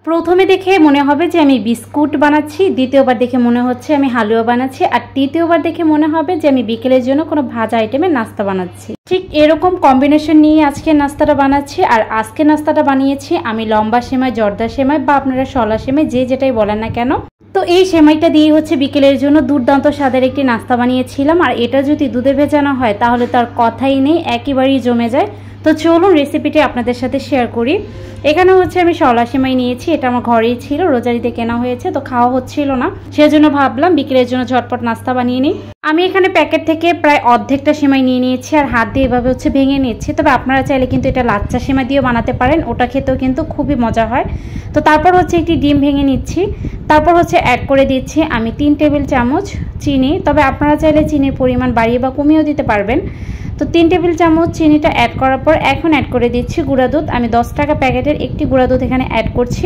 প্রথমে দেখে মনে হবে যে আমি বিস্কুট বানাচ্ছি, দ্বিতীয়বার দেখে মনে হচ্ছে আমি হালুয়া বানাচ্ছি, আর তৃতীয়বার দেখে মনে হবে যে আমি বিকেলের জন্য কোনো ভাজা আইটেমের নাস্তা বানাচ্ছি। ঠিক এরকম কম্বিনেশন নিয়ে আজকে নাস্তাটা বানাচ্ছি। আর আজকে নাস্তাটা বানিয়েছি আমি লম্বা সেমাই, জর্দা সেমাই বা আপনারা শলা সেমাই যে যেটাই বলেন না কেন। তো এই সেমাইটা দিয়ে হচ্ছে বিকেলের জন্য দুর্দান্ত স্বাদের একটি নাস্তা বানিয়েছিলাম। আর এটা যদি দুধে ভেজানো হয় তাহলে তার কথাই নেই, একেবারেই জমে যায়। তো চলুন রেসিপিটি আপনাদের সাথে শেয়ার করি। এখানে হচ্ছে আমি শলা সেমাই নিয়েছি, এটা আমার ঘরেই ছিল, রোজারিতে কেনা হয়েছে, তো খাওয়া হচ্ছিল না, সেজন্য ভাবলাম বিকেলের জন্য ঝটপট নাস্তা বানিয়ে নিই। আমি এখানে প্যাকেট থেকে প্রায় অর্ধেকটা সেমাই নিয়ে নিয়েছি আর হাত দিয়ে এভাবে হচ্ছে ভেঙে নিচ্ছি। তবে আপনারা চাইলে কিন্তু এটা লাচ্চা সেমাই দিয়েও বানাতে পারেন, ওটা খেতেও কিন্তু খুবই মজা হয়। তো তারপর হচ্ছে একটি ডিম ভেঙে নিচ্ছি, তারপর হচ্ছে অ্যাড করে দিচ্ছি আমি 3 টেবিল চামচ চিনি। তবে আপনারা চাইলে চিনির পরিমাণ বাড়িয়ে বা কমিয়েও দিতে পারবেন। তো 3 টেবিল চামচ চিনিটা অ্যাড করার পর এখন অ্যাড করে দিচ্ছি গুঁড়া দুধ। আমি 10 টাকা প্যাকেটের একটি গুঁড়া দুধ এখানে অ্যাড করছি।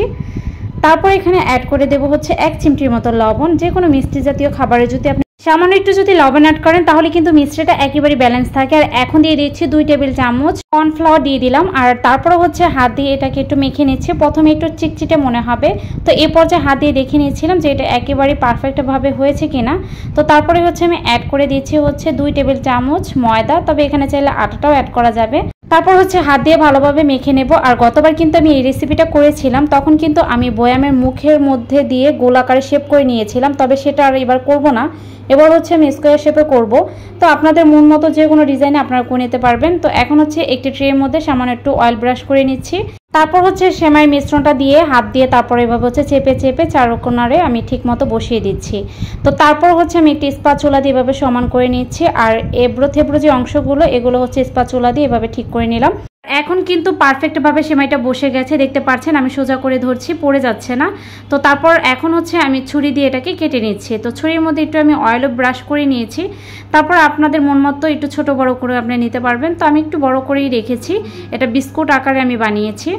তারপর এখানে অ্যাড করে দেবো হচ্ছে 1 চিমটির মতো লবণ। যে কোনো মিষ্টি জাতীয় খাবারে যদি আপনি সামান্য একটু যদি লবণ অ্যাড করেন তাহলে কিন্তু মিষ্টিটা একেবারে ব্যালেন্স থাকে। আর এখন দিয়ে দিচ্ছি 2 টেবিল চামচ কর্নফ্লাওয়ার দিয়ে দিলাম। আর তারপরে হচ্ছে হাত দিয়ে এটাকে একটু মেখে নিচ্ছি। প্রথমে একটু চিটচিটে মনে হবে, তো এই পর্যায়ে হাত দিয়ে দেখে নিচ্ছিলাম যে এটা একেবারে পারফেক্টভাবে হয়েছে কিনা। তো তারপরে হচ্ছে আমি অ্যাড করে দিচ্ছি হচ্ছে 2 টেবিল চামচ ময়দা, তবে এখানে চাইলে আটাটাও অ্যাড করা যাবে। তারপর হচ্ছে হাত দিয়ে ভালোভাবে মেখে নেব। আর গতবার কিন্তু আমি এই রেসিপিটা করেছিলাম, তখন কিন্তু আমি বয়ামের মুখের মধ্যে দিয়ে গোলাকারে শেপ করে নিয়েছিলাম, তবে সেটা আর এবার করব না। এবার হচ্ছে আমি স্কোয়ার শেপে করব। তো আপনাদের মন মতো যে কোনো ডিজাইনে আপনারা করে নিতে পারবেন। তো এখন হচ্ছে একটি ট্রের মধ্যে সামান্য একটু অয়েল ব্রাশ করে নিচ্ছি। তারপর হচ্ছে সেমাই মিশ্রণটা দিয়ে হাত দিয়ে তারপর এভাবে হচ্ছে চেপে চেপে চারকোণারে আমি ঠিক মতো বসিয়ে দিচ্ছি। তো তারপর হচ্ছে আমি একটি স্প্যাচুলা দিয়ে এভাবে সমান করে নিচ্ছি। আর এবড়ো থেবড়ো যে অংশগুলো এগুলো হচ্ছে স্প্যাচুলা দিয়ে এভাবে ঠিক করে নিলাম। এখন কিন্তু পারফেক্টভাবে সেমাইটা বসে গেছে, দেখতে পাচ্ছেন আমি সোজা করে ধরছি, পড়ে যাচ্ছে না। তো তারপর এখন হচ্ছে আমি ছুরি দিয়ে এটাকে কেটে নিচ্ছি। তো ছুরির মধ্যে একটু আমি অয়েলও ব্রাশ করে নিয়েছি। তারপর আপনাদের মন মতো একটু ছোট বড় করে আপনি নিতে পারবেন। তো আমি একটু বড় করেই রেখেছি, এটা বিস্কুট আকারে আমি বানিয়েছি।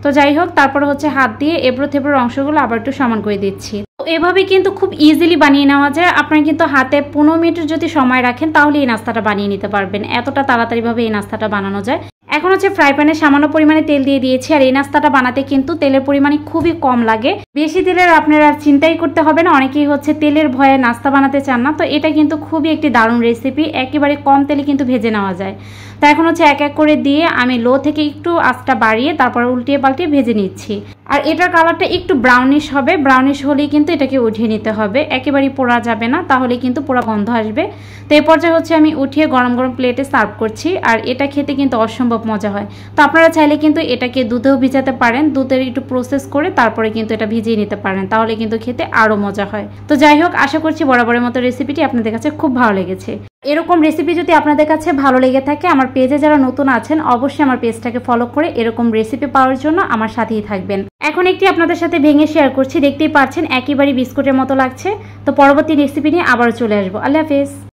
তো যাই হোক, তারপর হচ্ছে হাত দিয়ে এবড়ো থেবড়োর অংশগুলো আবার একটু সমান করে দিচ্ছি। তো এভাবে কিন্তু খুব ইজিলি বানিয়ে নেওয়া যায়। আপনারা কিন্তু হাতে 15 মিনিট যদি সময় রাখেন তাহলে এই নাস্তাটা বানিয়ে নিতে পারবেন, এতটা তাড়াতাড়িভাবে এই নাস্তাটা বানানো যায়। এখন হচ্ছে ফ্রাই প্যানে সামান্য পরিমাণে তেল দিয়ে দিয়েছি। আর এই নাস্তাটা বানাতে কিন্তু তেলের পরিমাণ খুবই কম লাগে, বেশি তেলের আপনারা আর চিন্তাই করতে হবে না। অনেকেই হচ্ছে তেলের ভয়ে নাস্তা বানাতে চান না, তো এটা কিন্তু খুবই একটি দারুণ রেসিপি, একেবারে কম তেলে কিন্তু ভেজে নেওয়া যায়। তো এখন হচ্ছে এক এক করে দিয়ে আমি লো থেকে একটু আঁচটা বাড়িয়ে তারপর উল্টিয়ে পাল্টিয়ে ভেজে নিচ্ছি। আর এটার কালারটা একটু ব্রাউনিশ হবে, ব্রাউনিশ হলেই কিন্তু এটাকে উঠিয়ে নিতে হবে, একেবারেই পোড়া যাবে না, তাহলে কিন্তু পোড়া গন্ধ আসবে। তো এই পর্যায়ে হচ্ছে আমি উঠিয়ে গরম গরম প্লেটে সার্ভ করছি। আর এটা খেতে কিন্তু অসম্ভব মজা হয়। তো আপনারা চাইলে কিন্তু এটাকে দুধেও ভিজাতে পারেন, দুধের একটু প্রসেস করে তারপরে কিন্তু এটা ভিজিয়ে নিতে পারেন, তাহলে কিন্তু খেতে আরও মজা হয়। তো যাই হোক, আশা করছি বরাবরের মতো রেসিপিটি আপনাদের কাছে খুব ভালো লেগেছে। এরকম রেসিপি যদি আপনাদের কাছে ভালো লেগে থাকে, আমার পেজে যারা নতুন আছেন অবশ্যই আমার পেজটাকে ফলো করে এরকম রেসিপি পাওয়ার জন্য আমার সাথেই থাকবেন। এখন একটি আপনাদের সাথে ভেঙে শেয়ার করছি, দেখতেই পাচ্ছেন একেবারে বিস্কুটের মতো লাগছে। তো পরবর্তী রেসিপি নিয়ে আবারও চলে আসবো। আল্লাহ হাফেজ।